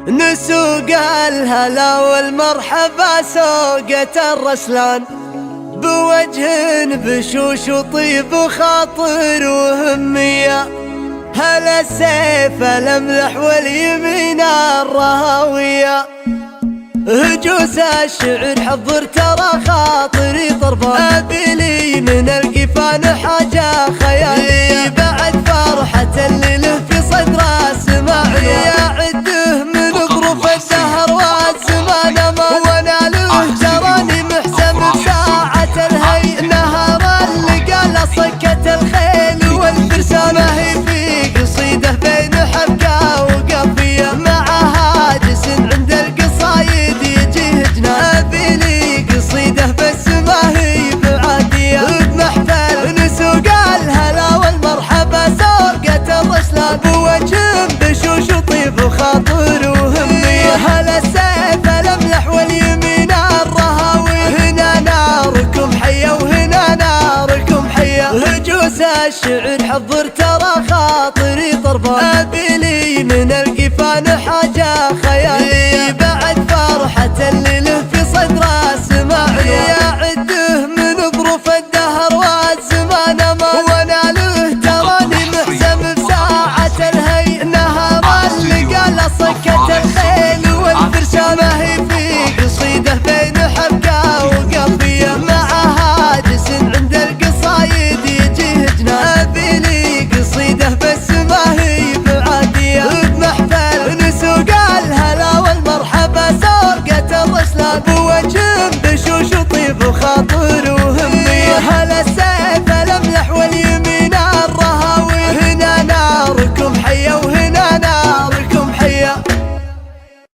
نسوق الهلا والمرحبا سوقة الرسلان، بوجه بشوش وطيب وخاطر وهمية. هلا السيف الاملح واليمين الرهاوية، هجوس الشعر حضر ترى خاطري طربان. ابيلي من القفان حاجة خيالية، بعد فرحة اللي له في صدر السماع يعده من ظروف الدهر والزمان ما، وانا له جراني محسن بساعة الهي. نهار اللي قال صكة الخيل والفرسان، ما هي في قصيدة بين حبكة وقافية، مع هاجس عند القصايد يجيه جنان. ابيلي قصيدة بس ما هي بعادية، بمحفل نسوق الهلا والمرحبا سوقة الرسلان، بوجه بشوش وطيب وخاطر وهمية. هلا السيف الاملح واليمين الرهاوي، هنا ناركم حية وهنا ناركم حية. هجوس الشعر حضر ترى خاطري طربان، ابيلي من القفان حاجة خيالية، بعد فرحة